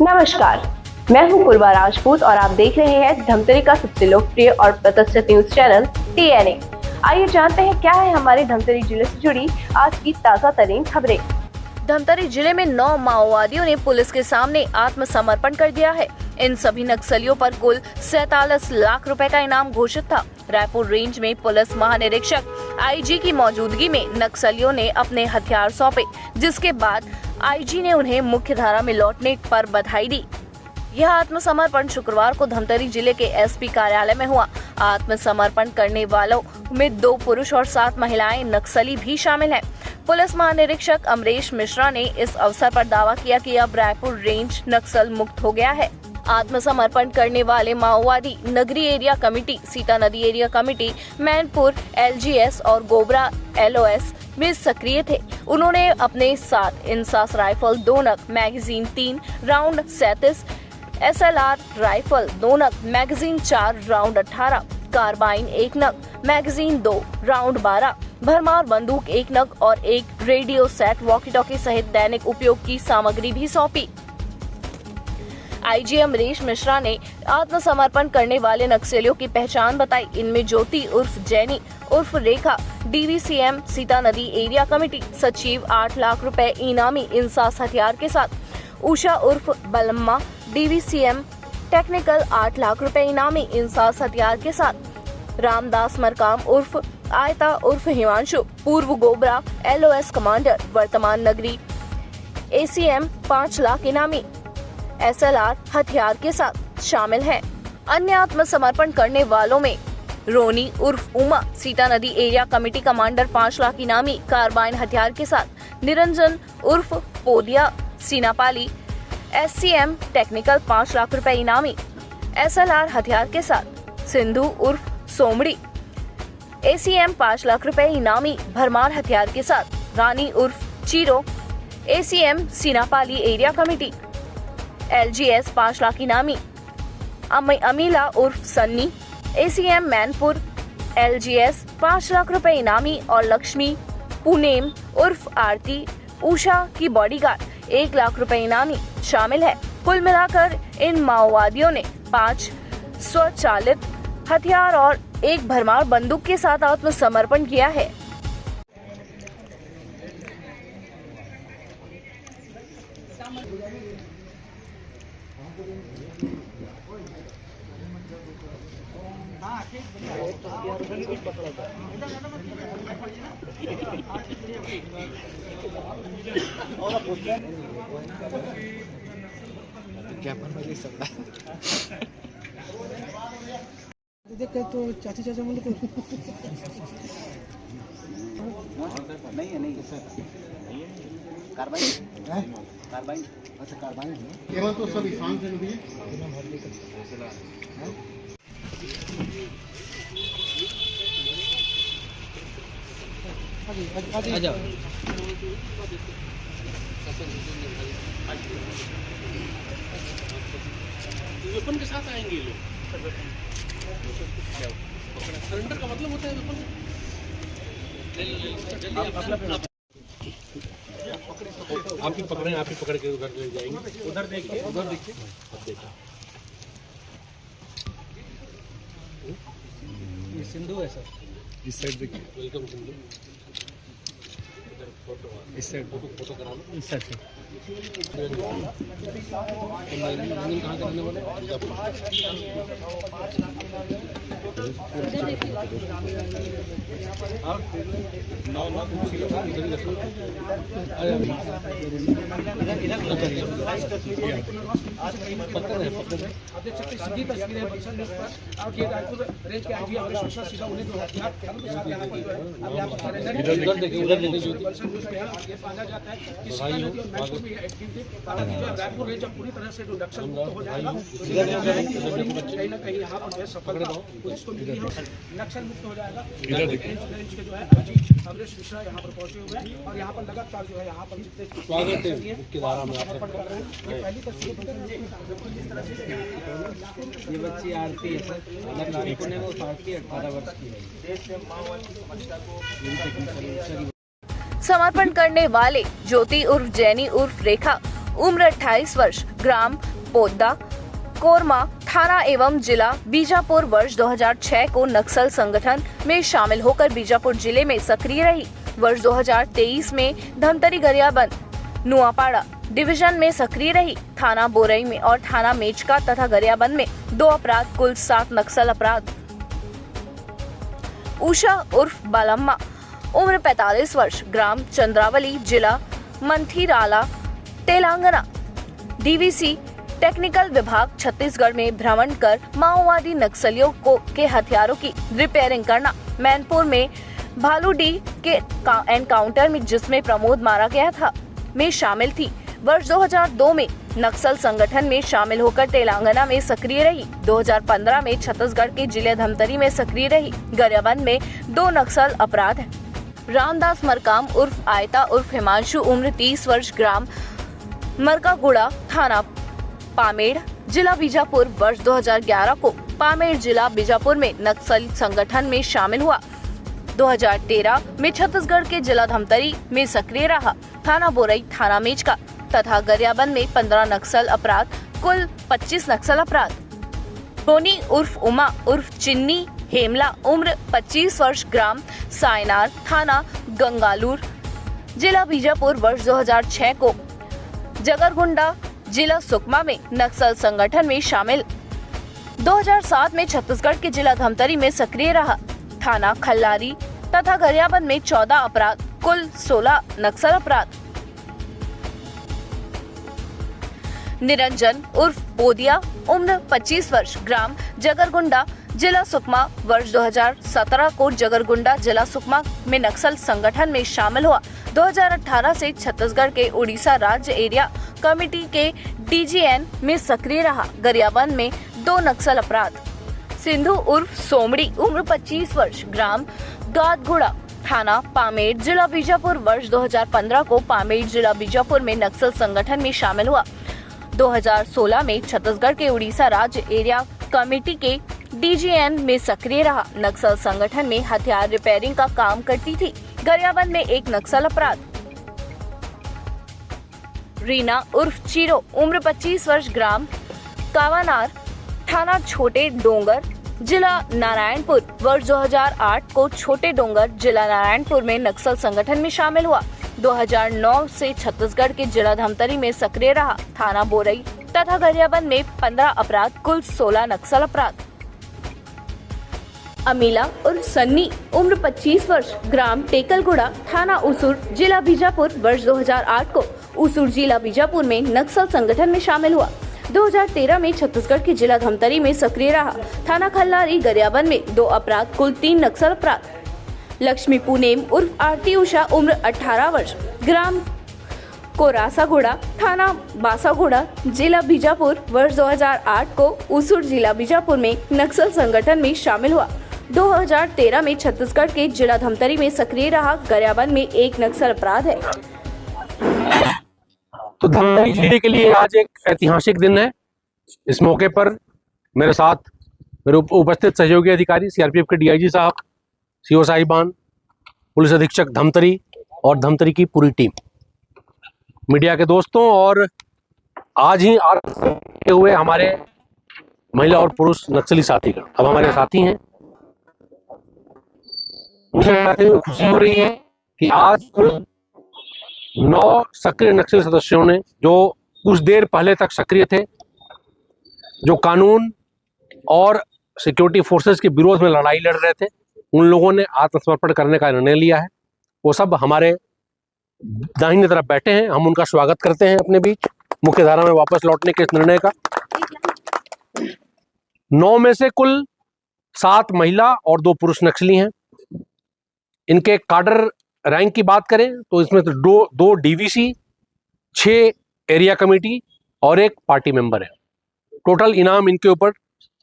नमस्कार, मैं हूं पूर्वा राजपूत और आप देख रहे हैं धमतरी का सबसे लोकप्रिय और प्रतिष्ठित न्यूज चैनल TNA। आइए जानते हैं क्या है हमारे धमतरी जिले से जुड़ी आज की ताजा तरीन खबरें। धमतरी जिले में 9 माओवादियों ने पुलिस के सामने आत्मसमर्पण कर दिया है। इन सभी नक्सलियों पर कुल 47 लाख रुपए का इनाम घोषित था। रायपुर रेंज में पुलिस महानिरीक्षक IG की मौजूदगी में नक्सलियों ने अपने हथियार सौंपे, जिसके बाद IG ने उन्हें मुख्य धारा में लौटने पर बधाई दी। यह आत्मसमर्पण शुक्रवार को धमतरी जिले के SP कार्यालय में हुआ। आत्मसमर्पण करने वालों में 2 पुरुष और 7 महिलाएं नक्सली भी शामिल हैं। पुलिस महानिरीक्षक अमरेश मिश्रा ने इस अवसर पर दावा किया कि अब रायपुर रेंज नक्सल मुक्त हो गया है। आत्मसमर्पण करने वाले माओवादी नगरी एरिया कमेटी, सीता नदी एरिया कमेटी, मैनपुर LGS और गोबरा LOS में सक्रिय थे। उन्होंने अपने साथ इंसास राइफल 2 नग, मैगजीन 3, राउंड 37, SLR राइफल 2 नग, मैगजीन 4, राउंड 18, कार्बाइन 1 नग, मैगजीन 2, राउंड 12, भरमार बंदूक 1 नग और एक रेडियो सेट, वॉकी टॉकी सहित दैनिक उपयोग की सामग्री भी सौंपी। IG अमरेश मिश्रा ने आत्मसमर्पण करने वाले नक्सलियों की पहचान बताई। इनमें ज्योति उर्फ जैनी उर्फ रेखा, DVCM सीता नदी एरिया कमेटी सचिव 8 लाख रुपए इनामी इंसास हथियार के साथ, उषा उर्फ बलम्मा, DVCM टेक्निकल 8 लाख रुपए इनामी इंसास हथियार के साथ, रामदास मरकाम उर्फ आयता उर्फ हिमांशु, पूर्व गोबरा LOS कमांडर, वर्तमान नगरी ACM 5 लाख इनामी SLR हथियार के साथ शामिल हैं। अन्य आत्मसमर्पण करने वालों में रोनी उर्फ उमा, सीता नदी एरिया कमेटी कमांडर 5 लाख इनामी कार्बाइन हथियार के साथ, निरंजन उर्फ पोदिया सीनापाली, SCM टेक्निकल 5 लाख रुपए इनामी SLR हथियार के साथ, सिंधु उर्फ सोमड़ी, ACM 5 लाख रुपए इनामी भरमार हथियार के साथ, रानी उर्फ Chiro, ACM Sinapali area committee, LGS 5 lakh इनामी, अमीला उर्फ सन्नी, ACM मैनपुर LGS 5 लाख रुपए इनामी और लक्ष्मी पुनेम उर्फ आरती उषा की बॉडीगार्ड 1 लाख रुपए इनामी शामिल है। कुल मिलाकर इन माओवादियों ने 5 स्वचालित हथियार और 1 भरमार बंदूक के साथ आत्मसमर्पण किया है। देख के तो चाची चाचा बोले तो नहीं है सर, कार्बाइन अच्छा कार्बाइन है केवल तो सब इंसान से भी आ जाओ। वेपन के साथ आएंगे ये लोग। सरेंडर का मतलब होता है वेपन। आप ही पकड़े, आप ही पकड़ के उधर ले जाएंगे। उधर देखिए, उधर देखिए, अब देखिए। ये सिंधु है सर। इस साइड देखिए, वेलकम सिंधु। इधर फोटो, इस साइड फोटो करा लो। इस साइड से कहाँ के रहने वाले? सीधी तस्वीर है रायपुर रेंज के IG अमरेश मिश्रा सीधा उन्हें जो हथियार उधर देखिए, उधर देखिए। ये माना जाता है कि सीता नदी और मैनपुर में एक्टिव थे। रायपुर रेंज जब पूरी तरह से जो नक्सल मुक्त हो जाएगा कहीं ना कहीं यहाँ पर सफलता पुलिस को मिली है, नक्सल मुक्त हो जाएगा। रेंज के जो है IG अमरेश मिश्रा यहाँ पर पहुंचे हुए हैं और यहाँ पर लगातार जो है यहाँ पर जितने स्वागत है मुख्य धारा में आपका। पहली तस्वीर ये बच्ची आरती है सर, लड़की ने वो आरती 18 वर्ष की है। समर्पण करने वाले ज्योति उर्फ जैनी उर्फ रेखा उम्र 28 वर्ष, ग्राम पोद्दा कोरमा, थाना एवं जिला बीजापुर, वर्ष 2006 को नक्सल संगठन में शामिल होकर बीजापुर जिले में सक्रिय रही। वर्ष 2023 में धमतरी गरियाबंद नुआपाड़ा डिवीजन में सक्रिय रही। थाना बोरई में और थाना मेचका तथा गरियाबंद में 2 अपराध, कुल 7 नक्सल अपराध। उषा उर्फ बालम्मा, उम्र 45 वर्ष, ग्राम चंद्रावली, जिला मंथीराला, तेलंगाना, डीवीसी टेक्निकल विभाग छत्तीसगढ़ में भ्रमण कर माओवादी नक्सलियों के हथियारों की रिपेयरिंग करना। मैनपुर में भालूडी के एनकाउंटर में जिसमें प्रमोद मारा गया था में शामिल थी। वर्ष 2002 में नक्सल संगठन में शामिल होकर तेलंगाना में सक्रिय रही। 2015 में छत्तीसगढ़ के जिले धमतरी में सक्रिय रही। गरियाबंद में 2 नक्सल अपराध है। रामदास मरकाम उर्फ आयता उर्फ हिमांशु, उम्र 30 वर्ष, ग्राम मरकागुड़ा, थाना पामेड़, जिला बीजापुर, वर्ष 2011 को पामेड़ जिला बीजापुर में नक्सल संगठन में शामिल हुआ। 2013 में छत्तीसगढ़ के जिला धमतरी में सक्रिय रहा। थाना बोरई, थाना मेचका तथा गरियाबंद में 15 नक्सल अपराध, कुल 25 नक्सल अपराध। टोनी उर्फ उमा उर्फ चिन्नी हेमला, उम्र 25 वर्ष, ग्राम सायनार, थाना गंगालूर, जिला बीजापुर, वर्ष 2006 को जगरगुंडा, जिला सुकमा में नक्सल संगठन में शामिल। 2007 में छत्तीसगढ़ के जिला धमतरी में सक्रिय रहा। थाना खल्लारी तथा गरियाबंद में 14 अपराध, कुल 16 नक्सल अपराध। निरंजन उर्फ पोदिया, उम्र 25 वर्ष, ग्राम जगरगुंडा, जिला सुकमा, वर्ष 2017 को जगरगुंडा, जिला सुकमा में नक्सल संगठन में शामिल हुआ। 2018 से छत्तीसगढ़ के उड़ीसा राज्य एरिया कमेटी के डीजीएन में सक्रिय रहा। गरियाबंद में 2 नक्सल अपराध। सिंधु उर्फ सोमड़ी, उम्र 25 वर्ष, ग्राम गादगुड़ा, थाना पामेड़, जिला बीजापुर, वर्ष 2015 को पामेड़, जिला बीजापुर में नक्सल संगठन में शामिल हुआ। 2016 में छत्तीसगढ़ के उड़ीसा राज्य एरिया कमेटी के डीजीएन में सक्रिय रहा। नक्सल संगठन में हथियार रिपेयरिंग का काम करती थी। गरियाबंद में 1 नक्सल अपराध। रीना उर्फ चीरो, उम्र 25 वर्ष, ग्राम कावानार, थाना छोटे डोंगर, जिला नारायणपुर, वर्ष 2008 को छोटे डोंगर, जिला नारायणपुर में नक्सल संगठन में शामिल हुआ। 2009 से छत्तीसगढ़ के जिला धमतरी में सक्रिय रहा। थाना बोरई तथा गरियाबंद में 15 अपराध, कुल 16 नक्सल अपराध। अमीला उर्फ सन्नी, उम्र 25 वर्ष, ग्राम टेकलगुड़ा, थाना उसूर, जिला बीजापुर, वर्ष 2008 को उसूर, जिला बीजापुर में नक्सल संगठन में शामिल हुआ। 2013 में छत्तीसगढ़ के जिला धमतरी में सक्रिय रहा। थाना खल्लारी, गरियाबंद में 2 अपराध, कुल 3 नक्सल अपराध। लक्ष्मी पुनेम उर्फ आरती उषा, उम्र 18 वर्ष, ग्राम कोरासागुड़ा, थाना बासागुड़ा, जिला बीजापुर, वर्ष 2008 को उसूर, जिला बीजापुर में नक्सल संगठन में शामिल हुआ। 2013 में छत्तीसगढ़ के जिला धमतरी में सक्रिय रहा। गरियाबंद में 1 नक्सल अपराध है। तो धमतरी जिले के लिए आज एक ऐतिहासिक दिन है। इस मौके पर मेरे साथ मेरे उपस्थित सहयोगी अधिकारी सीआरपीएफ के डीआईजी साहब, सीओ साहिबान, पुलिस अधीक्षक धमतरी और धमतरी की पूरी टीम, मीडिया के दोस्तों और आज ही आते हुए हमारे महिला और पुरुष नक्सली साथीगण अब हमारे साथी हैं। मुझे बताते हुए खुशी हो रही है कि आज कुल 9 सक्रिय नक्सली सदस्यों ने, जो कुछ देर पहले तक सक्रिय थे, जो कानून और सिक्योरिटी फोर्सेस के विरोध में लड़ाई लड़ रहे थे, उन लोगों ने आत्मसमर्पण करने का निर्णय लिया है। वो सब हमारे दाहिने तरफ बैठे हैं। हम उनका स्वागत करते हैं अपने बीच मुख्य धारा में वापस लौटने के इस निर्णय का। 9 में से कुल 7 महिला और 2 पुरुष नक्सली हैं। इनके काडर रैंक की बात करें तो इसमें तो 2 डीवीसी, 6 एरिया कमेटी और 1 पार्टी मेंबर है। टोटल इनाम इनके ऊपर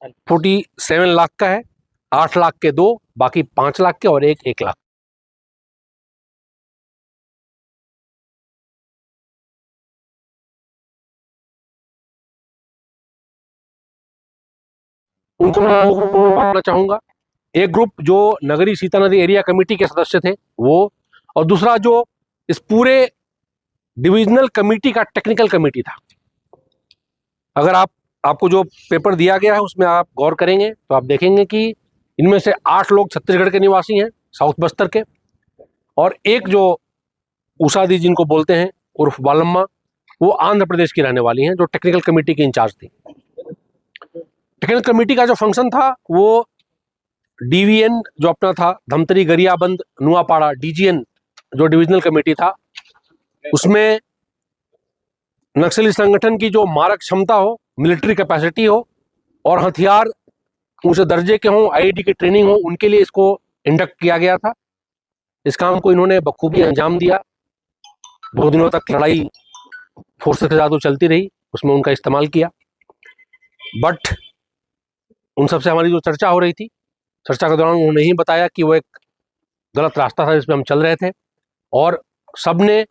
47 लाख का है। 8 लाख के 2, बाकी 5 लाख के और 1 लाख। उनको मैं बताना चाहूंगा। एक ग्रुप जो नगरी सीता नदी एरिया कमेटी के सदस्य थे वो, और दूसरा जो इस पूरे डिविजनल कमेटी का टेक्निकल कमेटी था। अगर आपको जो पेपर दिया गया है उसमें आप गौर करेंगे तो आप देखेंगे कि इनमें से 8 लोग छत्तीसगढ़ के निवासी हैं, साउथ बस्तर के, और एक जो उषा दी जिनको बोलते हैं उर्फ बालम्मा, वो आंध्र प्रदेश की रहने वाली हैं, जो टेक्निकल कमेटी की इंचार्ज थी। टेक्निकल कमेटी का जो फंक्शन था वो डीवीएन जो अपना था, धमतरी गरियाबंद नुआपाड़ा, डीजीएन जो डिविजनल कमेटी था, उसमें नक्सली संगठन की जो मारक क्षमता हो, मिलिट्री कैपेसिटी हो और हथियार ऊंचे दर्जे के हों, आईईडी की ट्रेनिंग हो, उनके लिए इसको इंडक्ट किया गया था। इस काम को इन्होंने बखूबी अंजाम दिया। 2 दिनों तक लड़ाई फोर्सेस के साथ चलती रही, उसमें उनका इस्तेमाल किया। बट उन सबसे हमारी जो चर्चा हो रही थी, चर्चा के दौरान उन्होंने ही बताया कि वो एक गलत रास्ता था जिसमें हम चल रहे थे, और सबने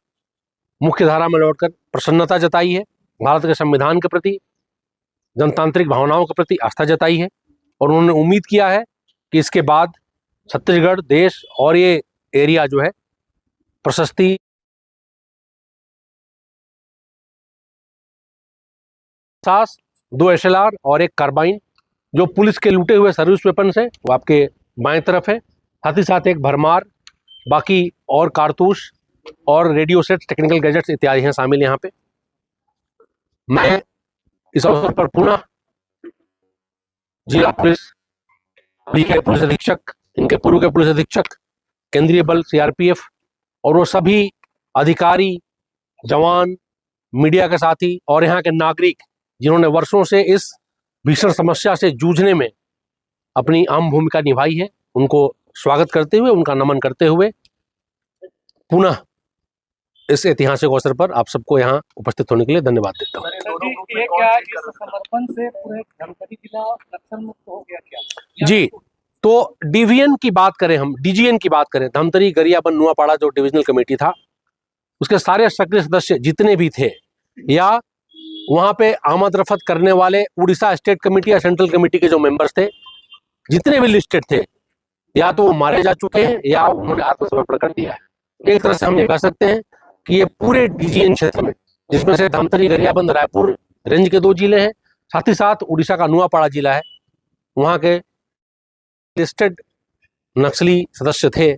मुख्य धारा में लौटकर प्रसन्नता जताई है, भारत के संविधान के प्रति, जनतांत्रिक भावनाओं के प्रति आस्था जताई है, और उन्होंने उम्मीद किया है कि इसके बाद छत्तीसगढ़, देश और ये एरिया जो है प्रशस्ति, सास 2 SLR और 1 कार्बाइन, जो पुलिस के लूटे हुए सर्विस वेपन है वो आपके बाएं तरफ है, साथ ही साथ 1 भरमार, बाकी और कारतूस और रेडियो सेट्स, टेक्निकल गैजेट्स इत्यादि हैं शामिल यहाँ पे। मैं इस अवसर पर पुनः जिला पुलिस, के पुलिस अधीक्षक, इनके पूर्व के पुलिस अधीक्षक, केंद्रीय बल CRPF और वो सभी अधिकारी, जवान, मीडिया के साथी और यहाँ के नागरिक जिन्होंने वर्षों से इस भीषण समस्या से जूझने में अपनी अहम भूमिका निभाई है, उनको स्वागत करते हुए, उनका नमन करते हुए पुनः इस ऐतिहासिक अवसर पर आप सबको यहाँ उपस्थित होने के लिए धन्यवाद देता हूँ। क्या इस समर्पण से पूरे धमतरी जिला नक्सल मुक्त हो गया क्या? जी, तो डीवीएन की बात करें, हम डीजीएन की बात करें, धमतरी गरियाबंद नुआपाड़ा जो डिविजनल कमेटी था, उसके सारे सक्रिय सदस्य जितने भी थे या वहां पे आमद रफत करने वाले उड़ीसा स्टेट कमेटी या सेंट्रल कमेटी के जो मेंबर्स थे, जितने भी लिस्टेड थे, या तो वो मारे जा चुके हैं या उन्होंने आत्मसमर्पण कर दिया है। एक तरह से हम ये कह सकते हैं कि ये पूरे डीजीएन क्षेत्र में, जिसमें से धमतरी गरियाबंद रायपुर रेंज के 2 जिले हैं, साथ ही साथ उड़ीसा का नुआपाड़ा जिला है, वहां के लिस्टेड नक्सली सदस्य थे,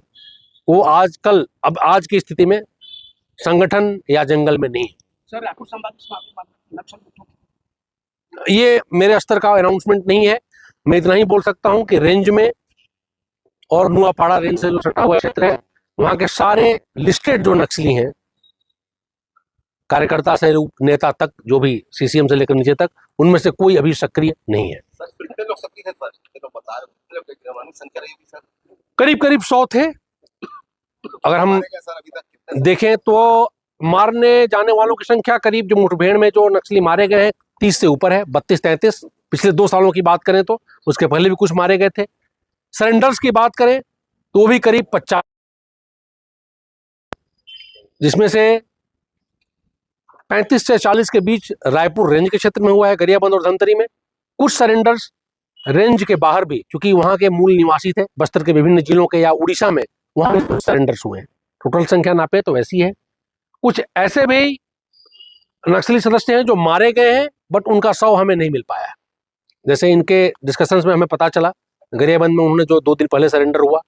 वो आज की स्थिति में संगठन या जंगल में नहीं। सर, रायपुर संभाग में नक्सल मुक्त हो, ये मेरे स्तर का अनाउंसमेंट नहीं है। मैं इतना ही बोल सकता हूं कि रेंज में और नुआपाड़ा रेंज से जो सटा हुआ क्षेत्र है, वहां के सारे लिस्टेड जो नक्सली हैं, कार्यकर्ता से नेता तक, जो भी सीसीएम से लेकर नीचे तक, उनमें से कोई अभी सक्रिय नहीं है। सर, कितने लोग सक्रिय हैं सर? तो बता रहे हैं, संख्या रहेगी सर? करीब 100 थे। अगर हम सर अभी तक कितने देखें तो मारने जाने वालों की संख्या करीब, जो मुठभेड़ में जो नक्सली मारे गए हैं, 30 से ऊपर है, 32-33। पिछले 2 सालों की बात करें तो उसके पहले भी कुछ मारे गए थे। सरेंडर्स की बात करें तो भी करीब 50, जिसमें से 35 से 40 के बीच रायपुर रेंज के क्षेत्र में हुआ है, गरियाबंद और धमतरी में। कुछ सरेंडर्स रेंज के बाहर भी, क्योंकि वहां के मूल निवासी थे, बस्तर के विभिन्न जिलों के या उड़ीसा में, वहां भी कुछ सरेंडर्स हुए हैं। टोटल संख्या नापे तो वैसी है। कुछ ऐसे भी नक्सली सदस्य हैं जो मारे गए हैं, बट उनका शव हमें नहीं मिल पाया। जैसे इनके डिस्कशंस में हमें पता चला, गरियाबंद में उन्होंने जो 2 दिन पहले सरेंडर हुआ,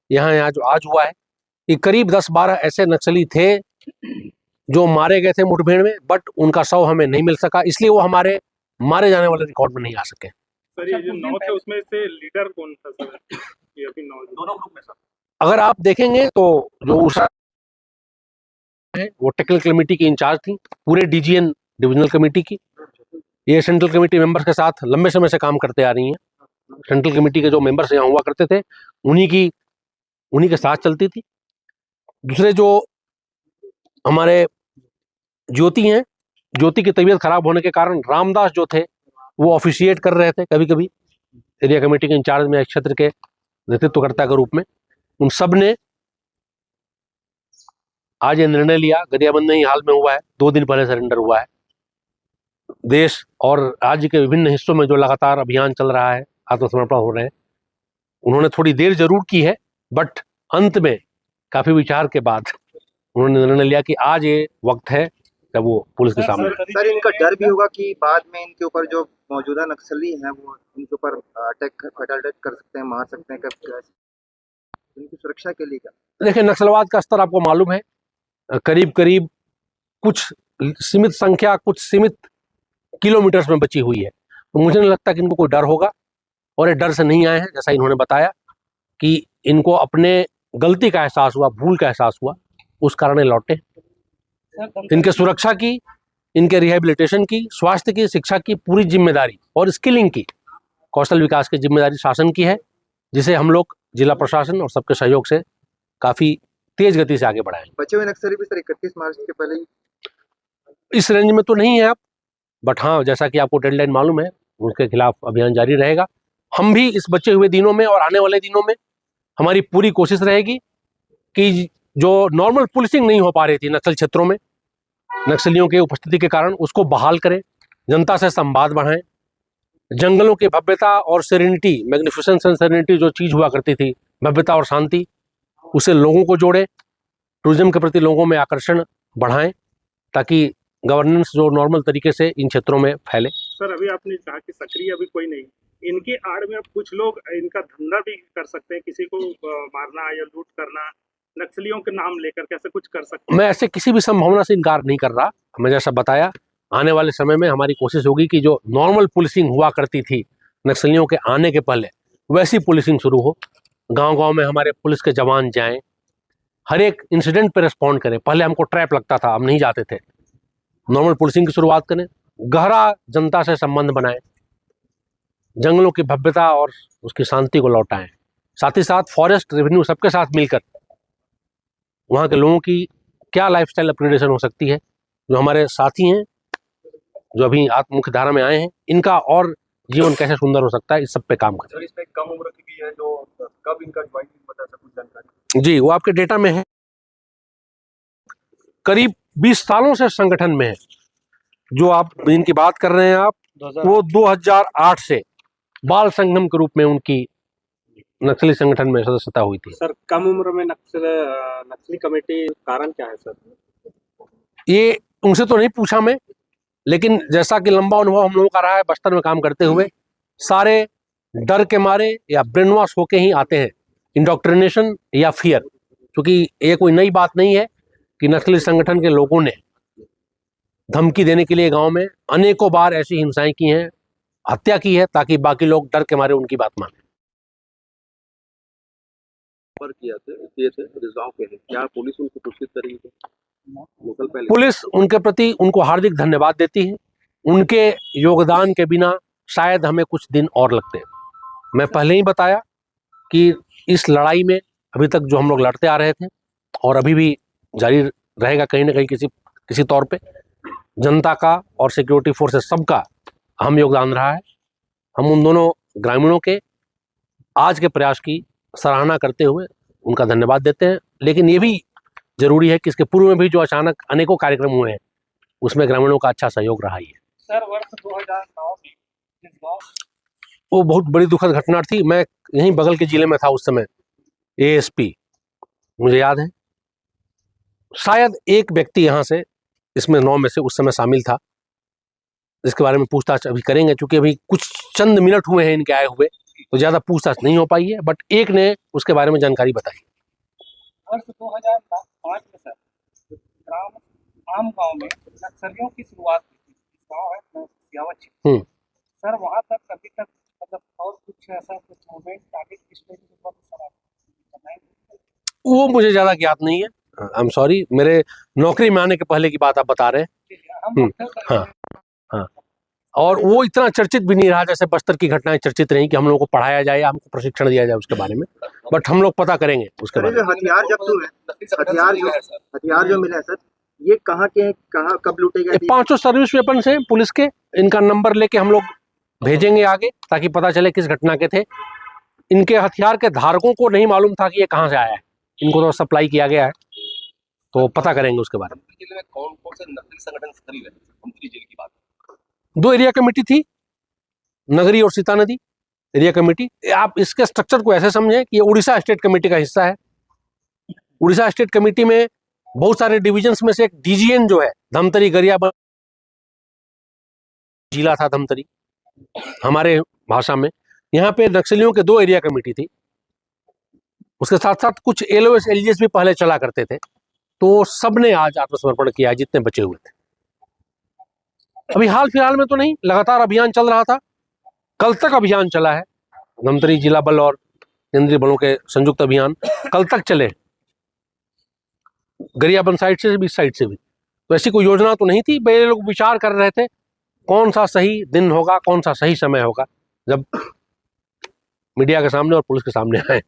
यहाँ जो आज हुआ है, कि करीब 10-12 ऐसे नक्सली थे जो मारे गए थे मुठभेड़ में, बट उनका शव हमें नहीं मिल सका, इसलिए वो हमारे मारे जाने वाले रिकॉर्ड में नहीं आ सके। सर, ये जो 9 थे उसमें से लीडर कौन था सर? ये अभी 9 दोनों ग्रुप में सर। अगर आप देखेंगे तो जो उषा है वो टेक्निकल कमेटी की इंचार्ज थी, पूरे डीजीएन डिविजनल कमेटी की। ये सेंट्रल कमेटी मेंबर्स के साथ लंबे समय से काम करते आ रही हैं। सेंट्रल कमेटी के जो मेंबर्स यहाँ हुआ करते थे, उन्हीं के साथ चलती थी। दूसरे जो हमारे ज्योति हैं, ज्योति की तबीयत खराब होने के कारण रामदास जो थे वो ऑफिशिएट कर रहे थे कभी कभी एरिया कमेटी के इंचार्ज में, क्षेत्र के नेतृत्वकर्ता के रूप में। उन सब ने आज ये निर्णय लिया, गरियाबंद में ही हाल में हुआ है, 2 दिन पहले सरेंडर हुआ है। देश और राज्य के विभिन्न हिस्सों में जो लगातार अभियान चल रहा है, आत्मसमर्पण हो रहे हैं, उन्होंने थोड़ी देर जरूर की है, बट अंत में काफी विचार के बाद उन्होंने निर्णय लिया कि आज ये वक्त है जब वो पुलिस के सामने। सर इनका डर भी होगा कि बाद में इनके ऊपर जो मौजूदा नक्सली हैं वो इनके ऊपर अटैक कर सकते हैं, मार सकते हैं, इनकी सुरक्षा के लिए क्या? देखिए, नक्सलवाद का स्तर आपको मालूम है, करीब करीब कुछ सीमित संख्या, कुछ सीमित किलोमीटर्स में बची हुई है। तो मुझे नहीं लगता कि इनको कोई डर होगा, और ये डर से नहीं आए हैं। जैसा इन्होंने बताया कि इनको अपने गलती का एहसास हुआ, भूल का एहसास हुआ, उस कारण ये लौटे। इनके सुरक्षा की, इनके रिहेबिलिटेशन की, स्वास्थ्य की, शिक्षा की पूरी जिम्मेदारी और स्किलिंग की, कौशल विकास की जिम्मेदारी शासन की है, जिसे हम लोग जिला प्रशासन और सबके सहयोग से काफी तेज गति से आगे बढ़ाएं। बचे हुए नक्सली भी सर 31 मार्च के पहले ही इस रेंज में तो नहीं है आप, बट हाँ, जैसा कि आपको डेडलाइन मालूम है, उसके खिलाफ अभियान जारी रहेगा। हम भी इस बचे हुए दिनों में और आने वाले दिनों में हमारी पूरी कोशिश रहेगी कि जो नॉर्मल पुलिसिंग नहीं हो पा रही थी नक्सल क्षेत्रों में, नक्सलियों के उपस्थिति के कारण, उसको बहाल करें, जनता से संवाद बढ़ाएं, जंगलों की भव्यता और सेरेनिटी, मैग्निफिसेंस एंड सेरेनिटी जो चीज़ हुआ करती थी, भव्यता और शांति, उसे लोगों को जोड़े, टूरिज्म के प्रति लोगों में आकर्षण बढ़ाएं, ताकि गवर्नेंस जो नॉर्मल तरीके से इन क्षेत्रों में फैले। सर अभी आपने कहा कि सक्रिय अभी कोई नहीं, इनके आड़ में अब कुछ लोग इनका धंधा भी कर सकते हैं, किसी को मारना या लूट करना, नक्सलियों के नाम लेकर कैसे कुछ कर सकते हैं? मैं ऐसे किसी भी संभावना से इनकार नहीं कर रहा। मैं जैसा बताया, आने वाले समय में हमारी कोशिश होगी कि जो नॉर्मल पुलिसिंग हुआ करती थी नक्सलियों के आने के पहले, वैसी पुलिसिंग शुरू हो। गांव-गांव में हमारे पुलिस के जवान जाएं, हर एक इंसिडेंट पे रिस्पॉन्ड करें। पहले हमको ट्रैप लगता था, हम नहीं जाते थे। नॉर्मल पुलिसिंग की शुरुआत करें, गहरा जनता से संबंध बनाएं, जंगलों की भव्यता और उसकी शांति को लौटाएं। साथ ही साथ फॉरेस्ट, रेवेन्यू सबके साथ मिलकर वहाँ के लोगों की क्या लाइफस्टाइल अपग्रेडेशन हो सकती है, जो हमारे साथी हैं, जो अभी मुख्य धारा में आए हैं, इनका और जीवन कैसे सुंदर हो सकता है, इस सब पे काम करें। सर इसमें कम उम्र की भी है, जो कब इनका ज्वाइनिंग बता सकते, कुछ जानकारी? जी, वो आपके डेटा में है। करीब 20 सालों से संगठन में है। जो आप इनकी बात कर रहे हैं आप, वो 2008 से बाल संगम के रूप में उनकी नक्सली संगठन में सदस्यता हुई थी। सर कम उम्र में नक्सली कमेटी, कारण क्या है सर? ये उनसे तो नहीं पूछा मैं, लेकिन जैसा कि लंबा अनुभव हम लोगों का रहा है बस्तर में काम करते हुए, सारे डर के मारे या ब्रेन वॉश होके ही आते हैं, इंडोक्ट्रिनेशन या फियर। क्योंकि ये कोई नई बात नहीं है कि नक्सली संगठन के लोगों ने धमकी देने के लिए गांव में अनेकों बार ऐसी हिंसाएं की हैं, हत्या की है, ताकि बाकी लोग डर के मारे उनकी बात माने। किए थे इस गाँव के लिए, क्या पुलिस उनको पुरस्कृत करेगी? लोकल पहले पुलिस उनके प्रति उनको हार्दिक धन्यवाद देती है। उनके योगदान के बिना शायद हमें कुछ दिन और लगते हैं। मैं पहले ही बताया कि इस लड़ाई में अभी तक जो हम लोग लड़ते आ रहे थे और अभी भी जारी रहेगा कहीं ना कहीं किसी तौर पे, जनता का और सिक्योरिटी फोर्सेस सबका अहम योगदान रहा है। हम उन दोनों ग्रामीणों के आज के प्रयास की सराहना करते हुए उनका धन्यवाद देते हैं। लेकिन ये भी जरूरी है कि इसके पूर्व में भी जो अचानक अनेकों कार्यक्रम हुए हैं, उसमें ग्रामीणों का अच्छा सहयोग रहा ही है। सर वर्ष 2009 में जिस गाँव, वो बहुत बड़ी दुखद घटना थी। मैं यहीं बगल के जिले में था उस समय, एएसपी, मुझे याद है। शायद एक व्यक्ति यहाँ से, इसमें 9 में से उस समय शामिल था। इसके बारे में पूछताछ अभी करेंगे, क्योंकि अभी कुछ चंद मिनट हुए हैं इनके आए हुए, तो ज़्यादा पूछताछ नहीं हो पाई है। बट एक ने उसके बारे में जानकारी बताई। वर्ष 2005 में सर ग्राम आम गांव में नक्सलियों की शुरुआत हुई थी। इस गांव है सियावत क्षेत्र। सर वहां तक अभी तक मतलब और कुछ ऐसा कुछ मूवमेंट आगे किस तरीके से सर? वो मुझे ज़्यादा ज्ञात नहीं है। आई एम सॉरी, मेरे नौकरी में आने के पहले की बात आप बता रहे हैं। हाँ हाँ, और वो इतना चर्चित भी नहीं रहा जैसे बस्तर की घटनाएं चर्चित रही कि हम लोगों को पढ़ाया जाए, हमको प्रशिक्षण दिया जाए उसके बारे में। बट हम लोग पता करेंगे उसके बारे में। हथियार जब्त हुए, हथियार जो मिला है सर, ये कहाँ के, कहाँ कब लूटे गए? 5 सर्विस वेपन से पुलिस के, इनका नंबर लेके हम लोग भेजेंगे आगे, ताकि पता चले किस घटना के थे। इनके हथियार के धारकों को नहीं मालूम था कि ये कहाँ से आया है, इनको तो सप्लाई किया गया है, तो पता करेंगे उसके बारे में। जिले में कौन कौन से नक्सली संगठन सक्रिय है? जिले की बात 2 एरिया कमेटी थी, नगरी और सीता नदी एरिया कमेटी। आप इसके स्ट्रक्चर को ऐसे समझें कि ये उड़ीसा स्टेट कमेटी का हिस्सा है। उड़ीसा स्टेट कमेटी में बहुत सारे डिविजन्स में से एक डीजीएन जो है, धमतरी गरियाबंद जिला था धमतरी हमारे भाषा में। यहाँ पे नक्सलियों के 2 एरिया कमेटी थी, उसके साथ साथ कुछ एलओएस एलजीएस भी पहले चला करते थे। तो सबने आज आत्मसमर्पण किया जितने बचे हुए थे। अभी हाल फिलहाल में तो नहीं, लगातार अभियान चल रहा था, कल तक अभियान चला है। धमतरी जिला बल और केंद्रीय बलों के संयुक्त अभियान कल तक चले, गरियाबंद साइड से भी, इस साइड से भी। तो ऐसी कोई योजना तो नहीं थी, ये लोग विचार कर रहे थे कौन सा सही दिन होगा, कौन सा सही समय होगा जब मीडिया के सामने और पुलिस के सामने आए।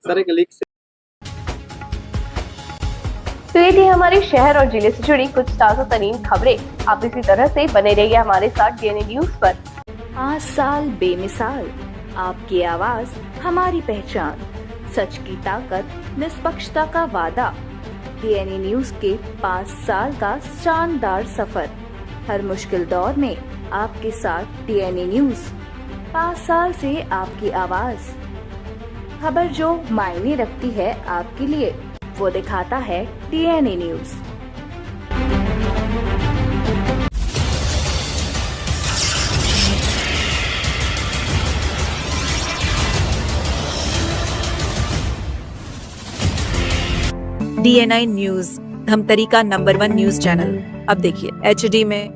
सर एक लीक से तो ये थी हमारे शहर और जिले से जुड़ी कुछ ताजा तरीन खबरें। आप इसी तरह से बने रहिए हमारे साथ डीएनए न्यूज पर। 5 साल बेमिसाल, आपकी आवाज हमारी पहचान, सच की ताकत, निष्पक्षता का वादा। डीएनए न्यूज के 5 साल का शानदार सफर, हर मुश्किल दौर में आपके साथ डीएनए न्यूज। 5 साल से आपकी आवाज, खबर जो मायने रखती है आपके लिए, वो दिखाता है DNA news. DNI news, Dhamtari का नंबर 1 न्यूज चैनल। अब देखिए HD में,